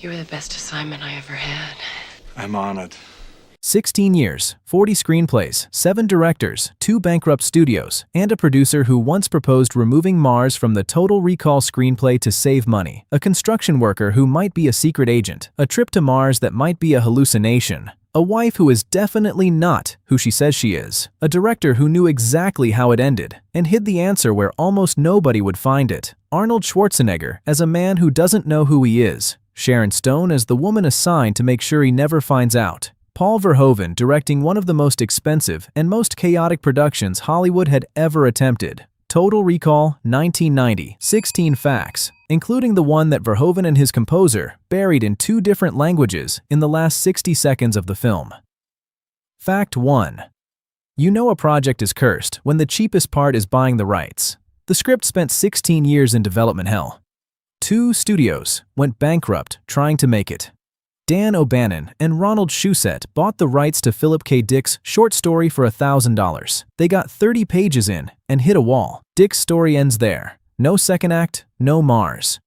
You were the best assignment I ever had. I'm honored. 16 years, 40 screenplays, 7 directors, 2 bankrupt studios, and a producer who once proposed removing Mars from the Total Recall screenplay to save money, a construction worker who might be a secret agent, a trip to Mars that might be a hallucination, a wife who is definitely not who she says she is, a director who knew exactly how it ended and hid the answer where almost nobody would find it, Arnold Schwarzenegger as a man who doesn't know who he is, Sharon Stone as the woman assigned to make sure he never finds out, Paul Verhoeven directing one of the most expensive and most chaotic productions Hollywood had ever attempted. Total Recall 1990, 16 facts, including the one that Verhoeven and his composer buried in 2 different languages in the last 60 seconds of the film. Fact 1. You know a project is cursed when the cheapest part is buying the rights. The script spent 16 years in development hell. 2 studios went bankrupt trying to make it. Dan O'Bannon and Ronald Schwarzenegger bought the rights to Philip K. Dick's short story for $1,000. They got 30 pages in and hit a wall. Dick's story ends there. No second act, no Mars.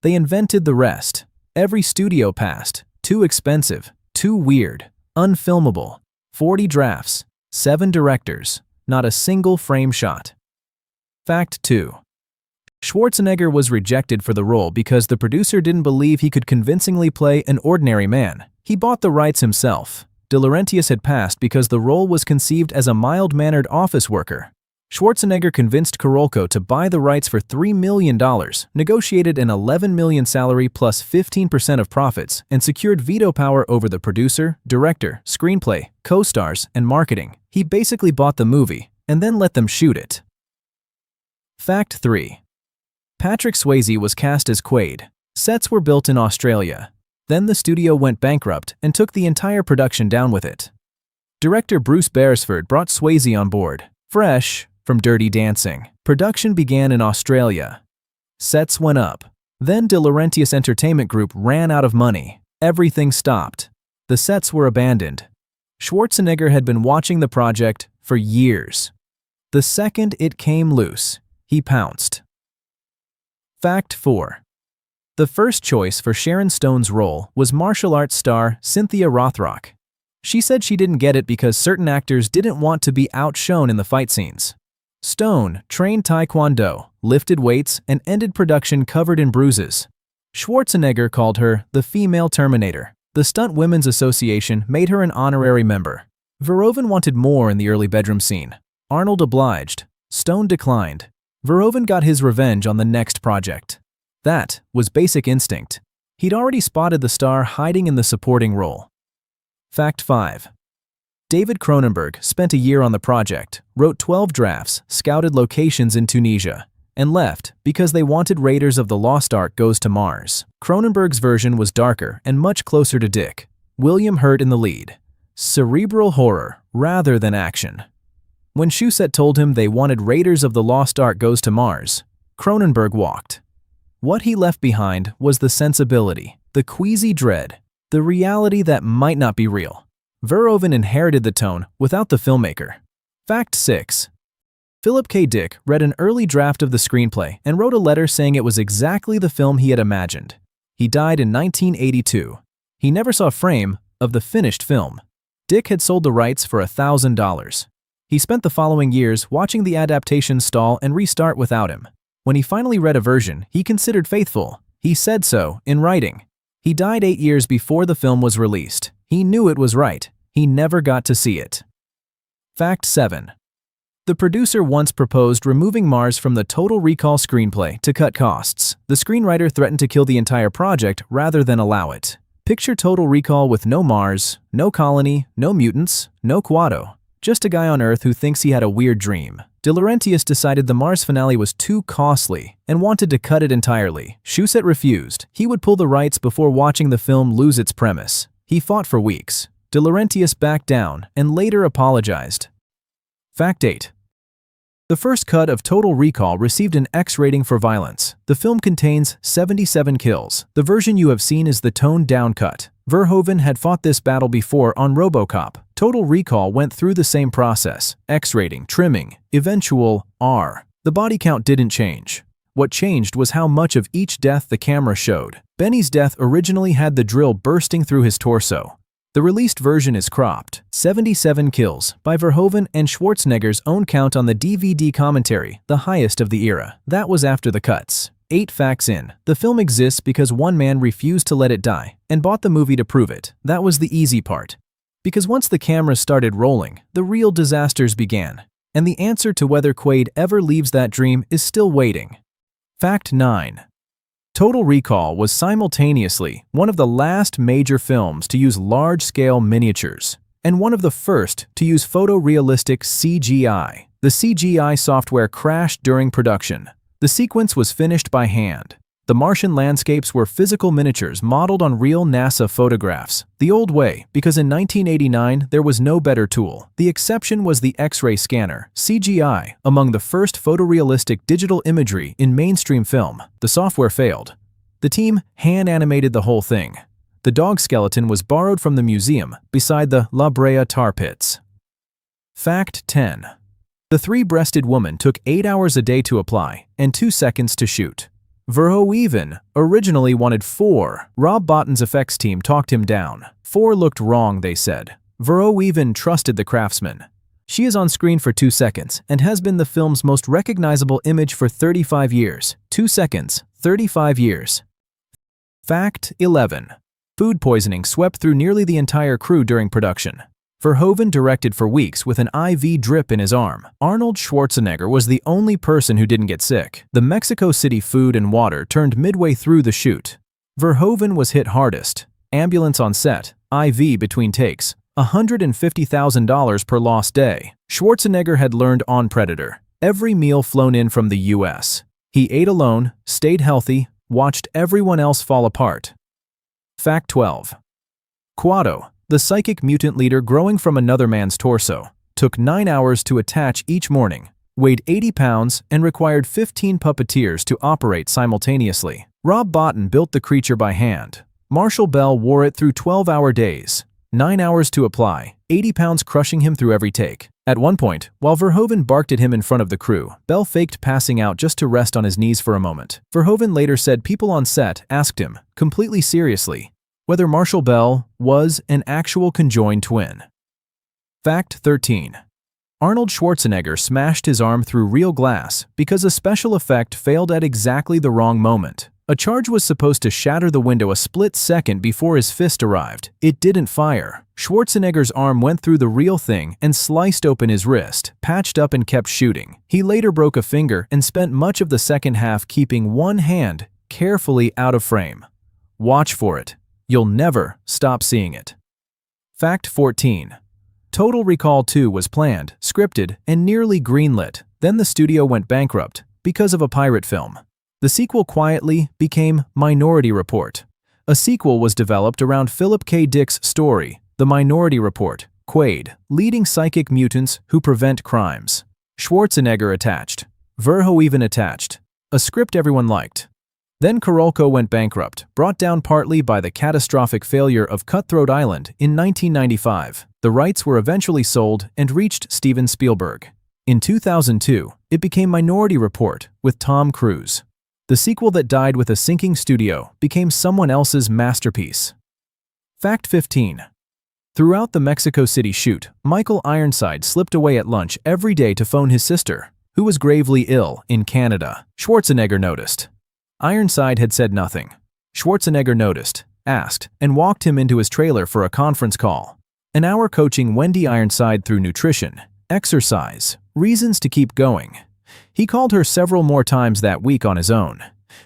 They invented the rest. Every studio passed. Too expensive, too weird, unfilmable. 40 drafts, 7 directors, not a single frame shot. Fact 2. Schwarzenegger was rejected for the role because the producer didn't believe he could convincingly play an ordinary man. He bought the rights himself. De Laurentiis had passed because the role was conceived as a mild-mannered office worker. Schwarzenegger convinced Carolco to buy the rights for $3 million, negotiated an $11 million salary plus 15% of profits, and secured veto power over the producer, director, screenplay, co-stars, and marketing. He basically bought the movie and then let them shoot it. Fact 3. Patrick Swayze was cast as Quaid. Sets were built in Australia. Then the studio went bankrupt and took the entire production down with it. Director Bruce Beresford brought Swayze on board, fresh from Dirty Dancing. Production began in Australia. Sets went up. Then De Laurentiis Entertainment Group ran out of money. Everything stopped. The sets were abandoned. Schwarzenegger had been watching the project for years. The second it came loose, he pounced. Fact 4. The first choice for Sharon Stone's role was martial arts star Cynthia Rothrock. She said she didn't get it because certain actors didn't want to be outshone in the fight scenes. Stone trained Taekwondo, lifted weights, and ended production covered in bruises. Schwarzenegger called her the female Terminator. The Stunt Women's Association made her an honorary member. Verhoeven wanted more in the early bedroom scene. Arnold obliged. Stone declined. Verhoeven got his revenge on the next project. That was Basic Instinct. He'd already spotted the star hiding in the supporting role. Fact 5. David Cronenberg spent a year on the project, wrote 12 drafts, scouted locations in Tunisia, and left because they wanted Raiders of the Lost Ark Goes to Mars. Cronenberg's version was darker and much closer to Dick. William Hurt in the lead. Cerebral horror rather than action. When Shusett told him they wanted Raiders of the Lost Ark Goes to Mars, Cronenberg walked. What he left behind was the sensibility, the queasy dread, the reality that might not be real. Verhoeven inherited the tone without the filmmaker. Fact 6. Philip K. Dick read an early draft of the screenplay and wrote a letter saying it was exactly the film he had imagined. He died in 1982. He never saw a frame of the finished film. Dick had sold the rights for $1,000. He spent the following years watching the adaptation stall and restart without him. When he finally read a version he considered faithful, he said so in writing. He died 8 years before the film was released. He knew it was right. He never got to see it. Fact 7. The producer once proposed removing Mars from the Total Recall screenplay to cut costs. The screenwriter threatened to kill the entire project rather than allow it. Picture Total Recall with no Mars, no colony, no mutants, no Quado. Just a guy on Earth who thinks he had a weird dream. De Laurentiis decided the Mars finale was too costly and wanted to cut it entirely. Shusett refused. He would pull the rights before watching the film lose its premise. He fought for weeks. De Laurentiis backed down and later apologized. Fact 8. The first cut of Total Recall received an X rating for violence. The film contains 77 kills. The version you have seen is the toned-down cut. Verhoeven had fought this battle before on RoboCop. Total Recall went through the same process. X rating, trimming, eventual R. The body count didn't change. What changed was how much of each death the camera showed. Benny's death originally had the drill bursting through his torso. The released version is cropped. 77 kills by Verhoeven and Schwarzenegger's own count on the DVD commentary, the highest of the era. That was after the cuts. 8 facts in. The film exists because one man refused to let it die and bought the movie to prove it. That was the easy part. Because once the cameras started rolling, the real disasters began. And the answer to whether Quaid ever leaves that dream is still waiting. Fact 9. Total Recall was simultaneously one of the last major films to use large-scale miniatures, and one of the first to use photorealistic CGI. The CGI software crashed during production. The sequence was finished by hand. The Martian landscapes were physical miniatures modeled on real NASA photographs, the old way, because in 1989 there was no better tool. The exception was the X-ray scanner, CGI, among the first photorealistic digital imagery in mainstream film. The software failed. The team hand-animated the whole thing. The dog skeleton was borrowed from the museum beside the La Brea tar pits. Fact 10. The three-breasted woman took 8 hours a day to apply and 2 seconds to shoot. Verhoeven originally wanted 4. Rob Bottin's effects team talked him down. 4 looked wrong, they said. Verhoeven trusted the craftsman. She is on screen for 2 seconds and has been the film's most recognizable image for 35 years. 2 seconds, 35 years. Fact 11. Food poisoning swept through nearly the entire crew during production. Verhoeven directed for weeks with an IV drip in his arm. Arnold Schwarzenegger was the only person who didn't get sick. The Mexico City food and water turned midway through the shoot. Verhoeven was hit hardest. Ambulance on set, IV between takes, $150,000 per lost day. Schwarzenegger had learned on Predator. Every meal flown in from the US. He ate alone, stayed healthy, watched everyone else fall apart. Fact 12. Quado, the psychic mutant leader growing from another man's torso, took 9 hours to attach each morning, weighed 80 pounds, and required 15 puppeteers to operate simultaneously. Rob Bottin built the creature by hand. Marshall Bell wore it through 12-hour days. 9 hours to apply, 80 pounds crushing him through every take. At one point, while Verhoeven barked at him in front of the crew, Bell faked passing out just to rest on his knees for a moment. Verhoeven later said people on set asked him, completely seriously, whether Marshall Bell was an actual conjoined twin. Fact 13. Arnold Schwarzenegger smashed his arm through real glass because a special effect failed at exactly the wrong moment. A charge was supposed to shatter the window a split second before his fist arrived. It didn't fire. Schwarzenegger's arm went through the real thing and sliced open his wrist, patched up and kept shooting. He later broke a finger and spent much of the second half keeping one hand carefully out of frame. Watch for it. You'll never stop seeing it. Fact 14. Total Recall 2 was planned, scripted, and nearly greenlit. Then the studio went bankrupt because of a pirate film. The sequel quietly became Minority Report. A sequel was developed around Philip K. Dick's story, The Minority Report, Quaid, leading psychic mutants who prevent crimes. Schwarzenegger attached. Verhoeven attached. A script everyone liked. Then Carolco went bankrupt, brought down partly by the catastrophic failure of Cutthroat Island in 1995. The rights were eventually sold and reached Steven Spielberg. In 2002, it became Minority Report with Tom Cruise. The sequel that died with a sinking studio became someone else's masterpiece. Fact 15. Throughout the Mexico City shoot, Michael Ironside slipped away at lunch every day to phone his sister, who was gravely ill in Canada. Schwarzenegger noticed. Ironside had said nothing. Schwarzenegger noticed, asked, and walked him into his trailer for a conference call. An hour coaching Wendy Ironside through nutrition, exercise, reasons to keep going. He called her several more times that week on his own.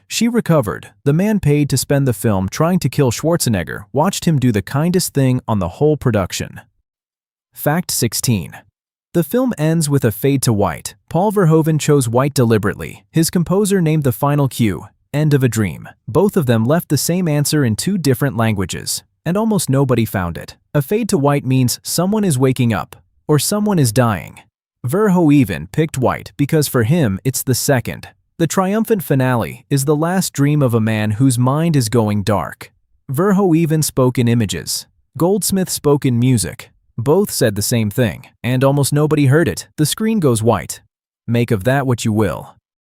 She recovered. The man paid to spend the film trying to kill Schwarzenegger watched him do the kindest thing on the whole production. Fact 16. The film ends with a fade to white. Paul Verhoeven chose white deliberately. His composer named the final cue, End of a Dream. Both of them left the same answer in 2 different languages, and almost nobody found it. A fade to white means someone is waking up, or someone is dying. Verhoeven picked white because for him it's the second. The triumphant finale is the last dream of a man whose mind is going dark. Verhoeven spoke in images. Goldsmith spoke in music. Both said the same thing, and almost nobody heard it. The screen goes white. Make of that what you will.